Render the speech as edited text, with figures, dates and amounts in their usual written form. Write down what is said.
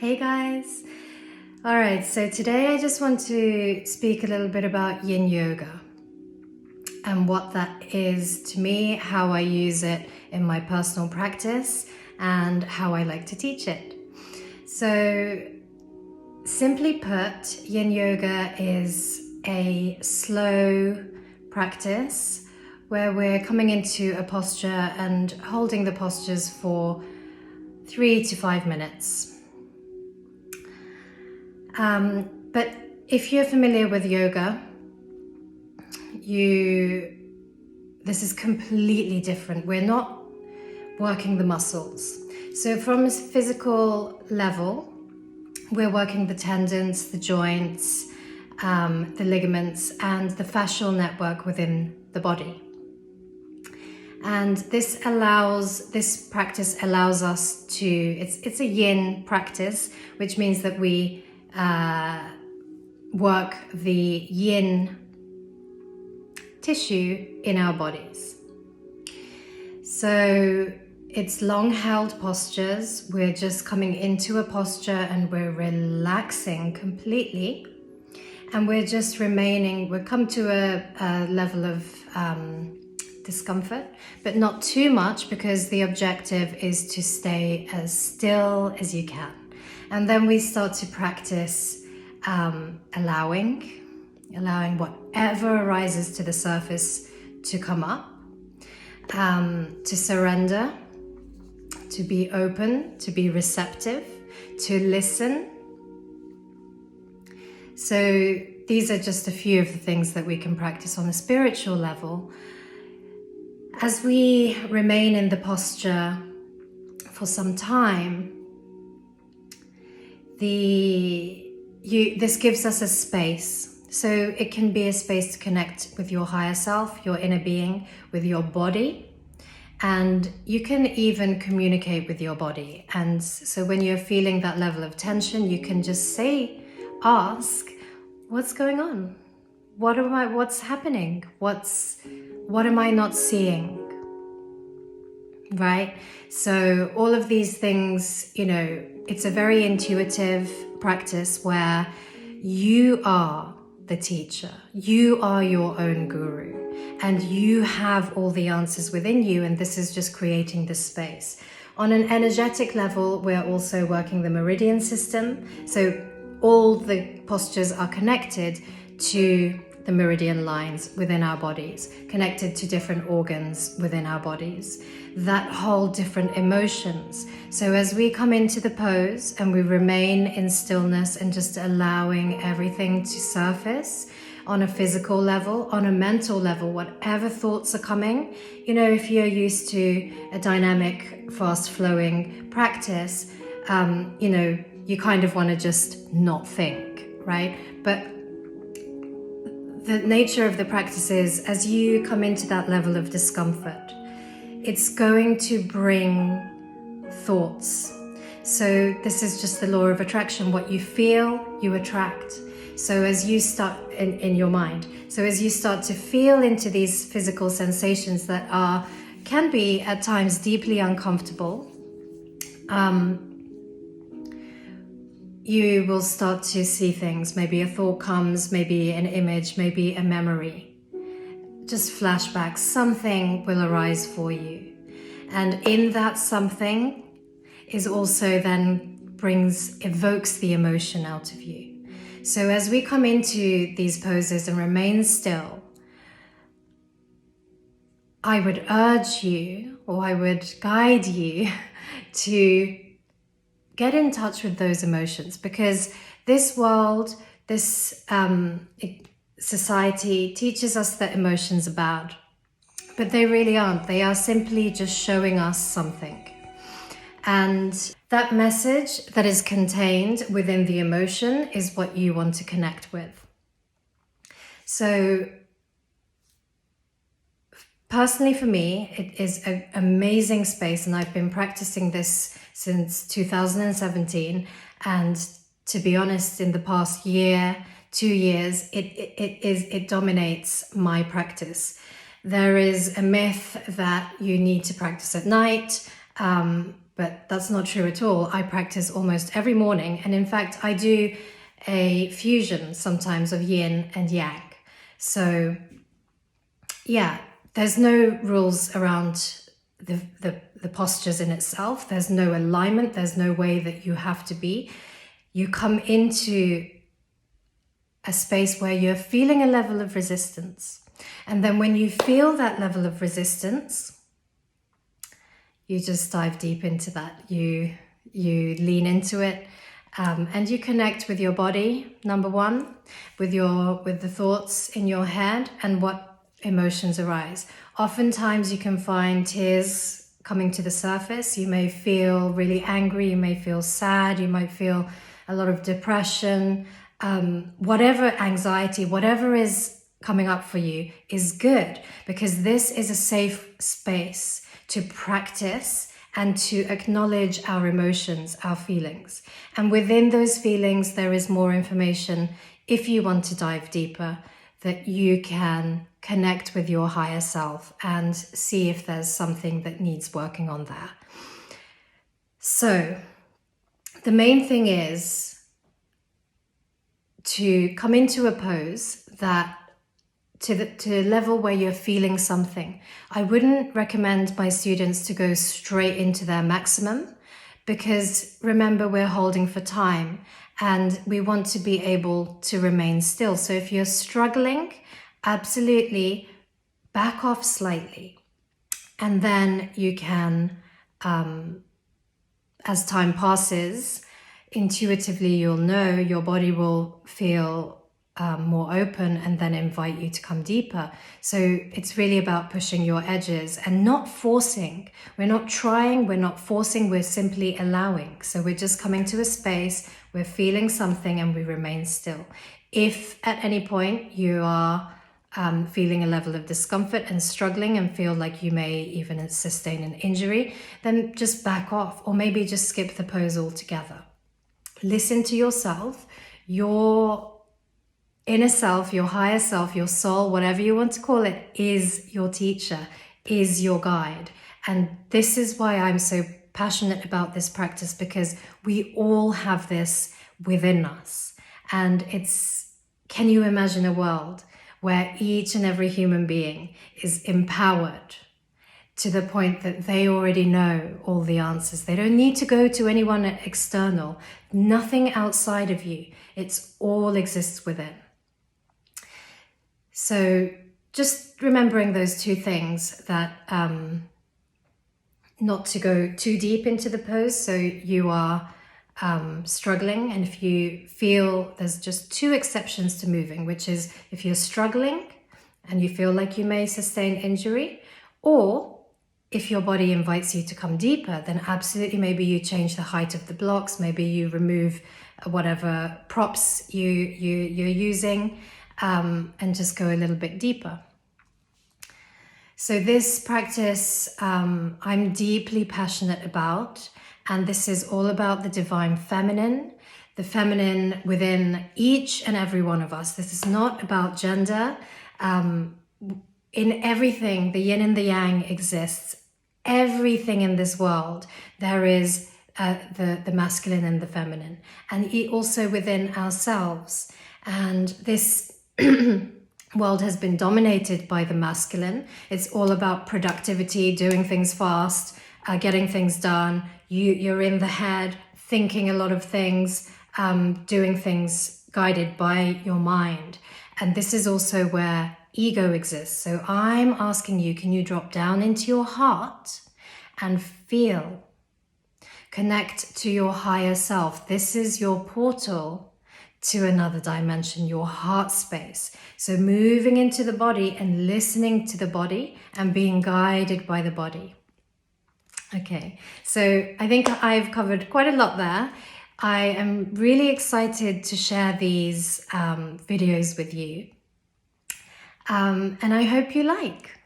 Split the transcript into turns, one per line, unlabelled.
Hey guys! Alright, so today I just want to speak a little bit about Yin Yoga and what that is to me, how I use it in my personal practice, and how I like to teach it. So, simply put, Yin Yoga is a slow practice where we're coming into a posture and holding the postures for 3 to 5 minutes. But if you're familiar with yoga, this is completely different. We're not working the muscles. So from a physical level, we're working the tendons, the joints, the ligaments, and the fascial network within the body. And this practice allows us to, it's a yin practice, which means that we work the yin tissue in our bodies. So it's long held postures. We're just coming into a posture and we're relaxing completely. And we're just remaining, we've come to a level of discomfort, but not too much, because the objective is to stay as still as you can. And then we start to practice allowing whatever arises to the surface to come up, to surrender, to be open, to be receptive, to listen. So these are just a few of the things that we can practice on a spiritual level. As we remain in the posture for some time, this gives us a space. So it can be a space to connect with your higher self, your inner being, with your body. And you can even communicate with your body. And so when you're feeling that level of tension, you can just ask, what's going on? What's happening? What am I not seeing? Right? So all of these things, it's a very intuitive practice where you are the teacher, you are your own guru, and you have all the answers within you, and this is just creating the space. On an energetic level, we're also working the meridian system, so all the postures are connected to the meridian lines within our bodies, connected to different organs within our bodies that hold different emotions. So as we come into the pose and we remain in stillness and just allowing everything to surface on a physical level, on a mental level, whatever thoughts are coming, if you're used to a dynamic, fast-flowing practice, you kind of want to just not think, right? But the nature of the practice is, as you come into that level of discomfort, it's going to bring thoughts. So this is just the law of attraction. What you feel, you attract. So as you start in your mind, so as you start to feel into these physical sensations that can be at times deeply uncomfortable, you will start to see things. Maybe a thought comes, maybe an image, maybe a memory. Just flashbacks, something will arise for you. And in that something is also then evokes the emotion out of you. So as we come into these poses and remain still, I would urge you, or I would guide you to get in touch with those emotions, because this world, this society teaches us that emotions are bad, but they really aren't. They are simply just showing us something. And that message that is contained within the emotion is what you want to connect with. So personally for me, it is an amazing space, and I've been practicing this since 2017. And to be honest, in the past year, 2 years, it dominates my practice. There is a myth that you need to practice at night, but that's not true at all. I practice almost every morning. And in fact, I do a fusion sometimes of yin and yang. So yeah, there's no rules around the postures in itself. There's no alignment. There's no way that you have to be. You come into a space where you're feeling a level of resistance. And then when you feel that level of resistance, you just dive deep into that. You lean into it, and you connect with your body, number one, with the thoughts in your head and what emotions arise. Oftentimes you can find tears coming to the surface. You may feel really angry, you may feel sad, you might feel a lot of depression, whatever anxiety, whatever is coming up for you is good, because this is a safe space to practice and to acknowledge our emotions, our feelings. And within those feelings, there is more information, if you want to dive deeper, that you can connect with your higher self and see if there's something that needs working on there. So the main thing is to come into a pose that to a level where you're feeling something. I wouldn't recommend my students to go straight into their maximum, because remember, we're holding for time and we want to be able to remain still. So if you're struggling, absolutely back off slightly. And then you can, as time passes, intuitively you'll know, your body will feel more open and then invite you to come deeper. So it's really about pushing your edges and not forcing. We're not trying, we're not forcing, we're simply allowing. So we're just coming to a space, we're feeling something, and we remain still. If at any point you are feeling a level of discomfort and struggling and feel like you may even sustain an injury, then just back off, or maybe just skip the pose altogether. Listen to yourself, your inner self, your higher self, your soul, whatever you want to call it, is your teacher, is your guide. And this is why I'm so passionate about this practice, because we all have this within us. And can you imagine a world where each and every human being is empowered to the point that they already know all the answers? They don't need to go to anyone external, nothing outside of you. It's all exists within. So just remembering those two things, that not to go too deep into the pose. So you are struggling, and if you feel, there's just two exceptions to moving, which is if you're struggling and you feel like you may sustain injury, or if your body invites you to come deeper, then absolutely maybe you change the height of the blocks, maybe you remove whatever props you're using, and just go a little bit deeper. So this practice I'm deeply passionate about, and this is all about the divine feminine, the feminine within each and every one of us. This is not about gender. In everything, the yin and the yang exists. Everything in this world, there is the masculine and the feminine, and also within ourselves. And this world has been dominated by the masculine. It's all about productivity, doing things fast, getting things done. You're in the head, thinking a lot of things, doing things guided by your mind. And this is also where ego exists. So I'm asking you, can you drop down into your heart and feel, connect to your higher self? This is your portal to another dimension, your heart space. So moving into the body and listening to the body and being guided by the body. Okay, so I think I've covered quite a lot there. I am really excited to share these videos with you. And I hope you like.